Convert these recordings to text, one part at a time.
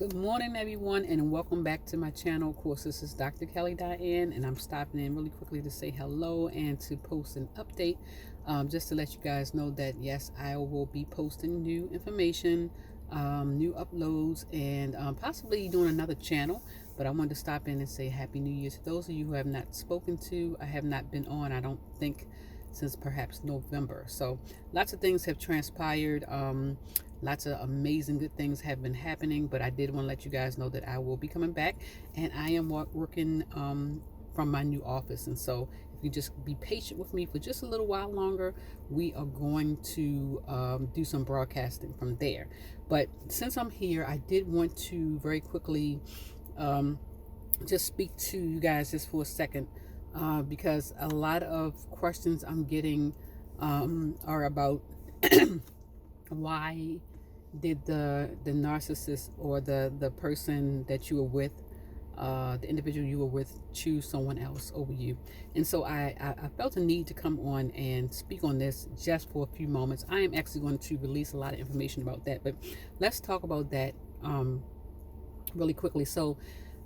Good morning, everyone, and welcome back to my channel. Of course, this is Dr. Kelly Diane, and I'm stopping in really quickly to say hello and to post an update, just to let you guys know that yes, I will be posting new information, new uploads, and possibly doing another channel. But I wanted to stop in and say Happy New Year to those of you who have not spoken to. I have not been on, I don't think, since perhaps November. So lots of things have transpired. Lots of amazing good things have been happening, but I did want to let you guys know that I will be coming back, and I am working from my new office. And so if you just be patient with me for just a little while longer, we are going to do some broadcasting from there. But since I'm here, I did want to very quickly just speak to you guys just for a second, because a lot of questions I'm getting are about why did the narcissist or the person that you were with, the individual you were with, choose someone else over you. And so I felt a need to come on and speak on this just for a few moments. I am actually going to release a lot of information about that, but let's talk about that really quickly. So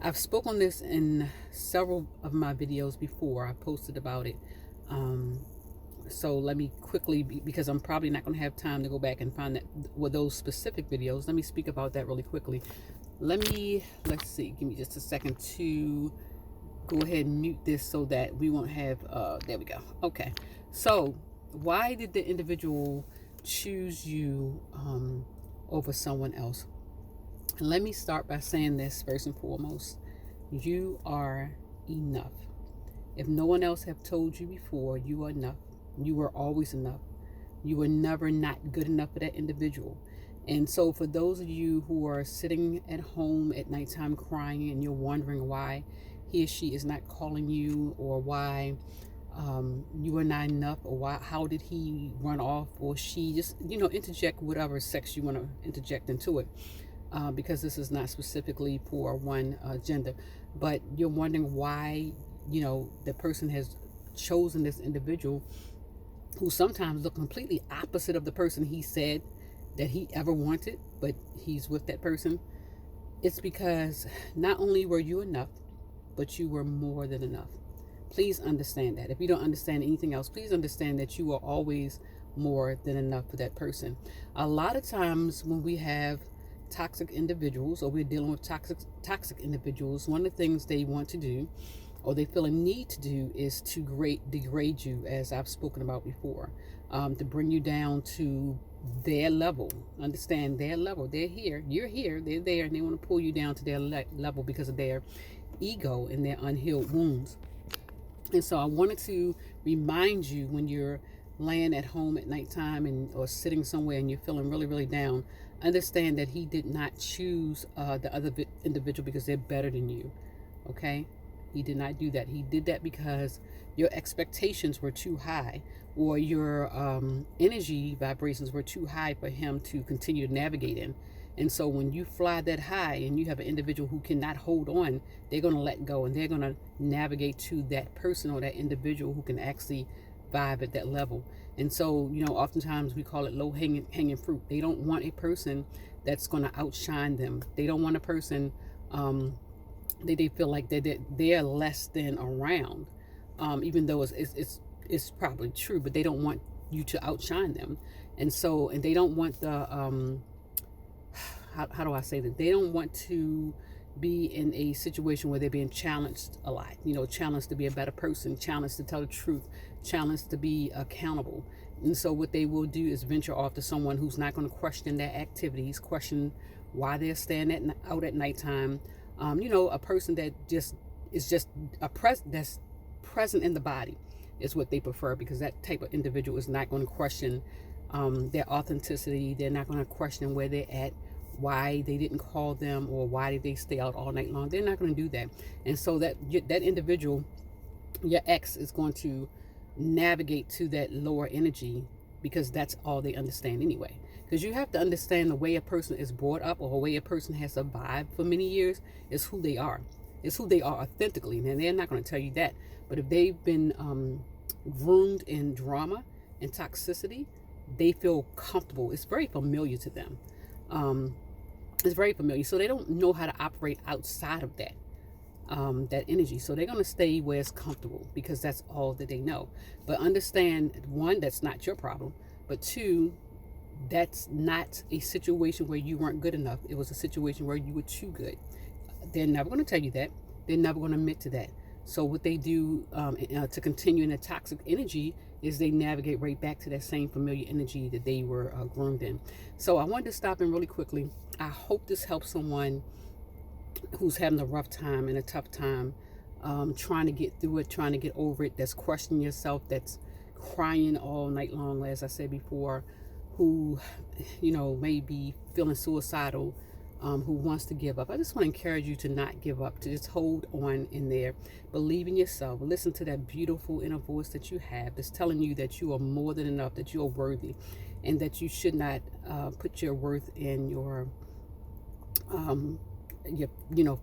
I've spoken on this in several of my videos before. I posted about it. So let me quickly, because I'm probably not going to have time to go back and find that with those specific videos, let me speak about that really quickly. Let's see, give me just a second to go ahead and mute this so that we won't have, there we go. Okay, so why did the individual choose you over someone else? And let me start by saying this first and foremost. You are enough. If no one else have told you before, you are enough. You were always enough. You were never not good enough for that individual. And so for those of you who are sitting at home at nighttime crying and you're wondering why he or she is not calling you, or why you are not enough, or why, how did he run off, or she, just, interject whatever sex you want to interject into it, because this is not specifically for one gender, but you're wondering why, the person has chosen this individual who sometimes look completely opposite of the person he said that he ever wanted, but he's with that person. It's because not only were you enough, but you were more than enough. Please understand that. If you don't understand anything else, please understand that you are always more than enough for that person. A lot of times when we have toxic individuals, or we're dealing with toxic individuals, one of the things they want to do, or they feel a need to do, is to degrade you, as I've spoken about before, to bring you down to their level. Understand their level. They're here, you're here, they're there, and they want to pull you down to their level because of their ego and their unhealed wounds. And so I wanted to remind you, when you're laying at home at nighttime or sitting somewhere and you're feeling really, really down, understand that he did not choose the other individual because they're better than you. Okay? He did not do that. He did that because your expectations were too high, or your energy vibrations were too high for him to continue to navigate in. And so when you fly that high and you have an individual who cannot hold on, they're going to let go, and they're going to navigate to that person or that individual who can actually vibe at that level. And so, oftentimes we call it low hanging fruit. They don't want a person that's going to outshine them. They don't want a person they feel like they're less than around, even though it's probably true, but they don't want you to outshine them. And so, and they don't want the how do I say that? They don't want to be in a situation where they're being challenged a lot, challenged to be a better person, challenged to tell the truth, challenged to be accountable. And so what they will do is venture off to someone who's not going to question their activities, question why they're staying out at nighttime. A person that is just that's present in the body is what they prefer, because that type of individual is not going to question their authenticity. They're not going to question where they're at, why they didn't call them, or why did they stay out all night long. They're not going to do that. And so that individual, your ex, is going to navigate to that lower energy, because that's all they understand anyway. Because you have to understand, the way a person is brought up, or the way a person has survived for many years, is who they are. It's who they are authentically. And they're not going to tell you that. But if they've been groomed in drama and toxicity, they feel comfortable. It's very familiar to them. It's very familiar. So they don't know how to operate outside of that. That energy. So they're going to stay where it's comfortable because that's all that they know. But understand, one, that's not your problem. But two, that's not a situation where you weren't good enough. It was a situation where you were too good. They're never going to tell you that. They're never going to admit to that. So what they do to continue in a toxic energy is they navigate right back to that same familiar energy that they were groomed in. So I wanted to stop in really quickly. I hope this helps someone who's having a rough time and a tough time, trying to get through it, trying to get over it, that's questioning yourself, that's crying all night long, as I said before, who, may be feeling suicidal, who wants to give up. I just want to encourage you to not give up, to just hold on in there. Believe in yourself. Listen to that beautiful inner voice that you have that's telling you that you are more than enough, that you are worthy, and that you should not put your worth in your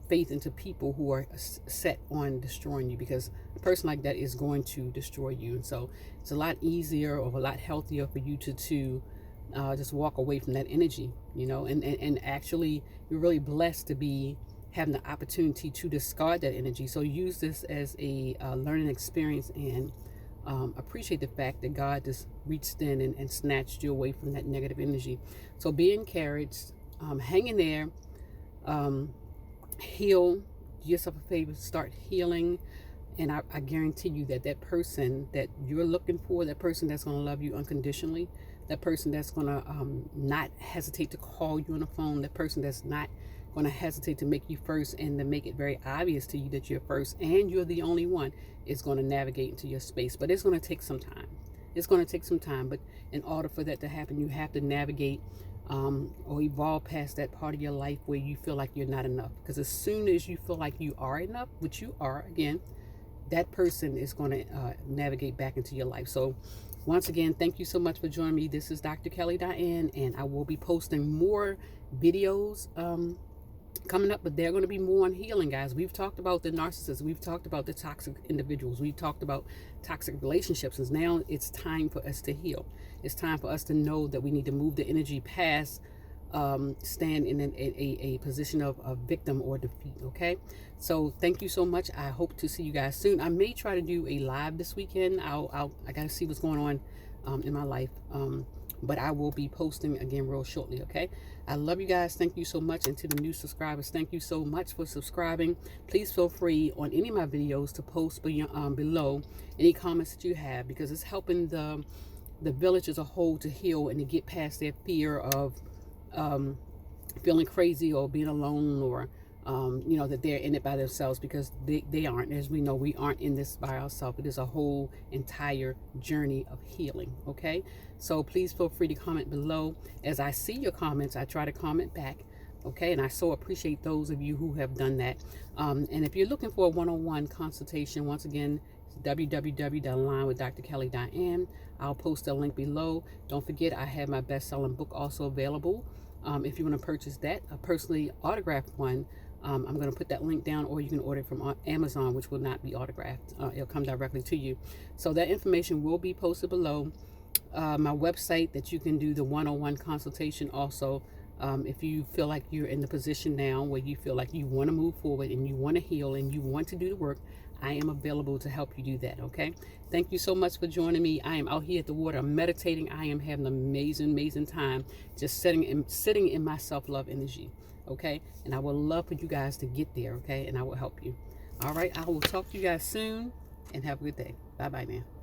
faith into people who are set on destroying you, because a person like that is going to destroy you. And so it's a lot easier or a lot healthier for you to just walk away from that energy, and actually you're really blessed to be having the opportunity to discard that energy. So use this as a learning experience, and appreciate the fact that God just reached in and snatched you away from that negative energy. So be encouraged, hang in there. Heal. Do yourself a favor, start healing, and I guarantee you that person that you're looking for, that person that's going to love you unconditionally, that person that's going to not hesitate to call you on the phone, that person that's not going to hesitate to make you first and to make it very obvious to you that you're first and you're the only one, is going to navigate into your space. But it's going to take some time. It's going to take some time, but in order for that to happen, you have to navigate or evolve past that part of your life where you feel like you're not enough. Because as soon as you feel like you are enough, which you are, again, that person is going to navigate back into your life. So once again, thank you so much for joining me. This is Dr. Kelly Diane, and I will be posting more videos coming up, but they're going to be more on healing, guys. We've talked about the narcissists. We've talked about the toxic individuals. We've talked about toxic relationships. And now it's time for us to heal. It's time for us to know that we need to move the energy past stand in a position of a victim or defeat. Okay, so thank you so much. I hope to see you guys soon. I may try to do a live this weekend. I gotta see what's going on in my life, but I will be posting again real shortly. Okay, I love you guys. Thank you so much. And to the new subscribers, thank you so much for subscribing. Please feel free on any of my videos to post below any comments that you have, because it's helping the village as a whole to heal and to get past their fear of feeling crazy or being alone, or that they're in it by themselves, because they aren't. As we know, we aren't in this by ourselves. It is a whole entire journey of healing. Okay, so please feel free to comment below. As I see your comments, I try to comment back. Okay, and I so appreciate those of you who have done that. And if you're looking for a one-on-one consultation, once again, www.align-with-Dr.Kelly.Diane. I'll post a link below. Don't forget, I have my best-selling book also available. If you want to purchase that, a personally autographed one, I'm going to put that link down, or you can order it from Amazon, which will not be autographed. It'll come directly to you. So that information will be posted below. My website that you can do the one-on-one consultation also. If you feel like you're in the position now where you feel like you want to move forward and you want to heal and you want to do the work, I am available to help you do that. Okay, thank you so much for joining me. I am out here at the water, I'm meditating. I am having an amazing time, just sitting in my self-love energy. Okay, and I would love for you guys to get there. Okay, and I will help you. All right, I will talk to you guys soon, and have a good day. Bye bye now.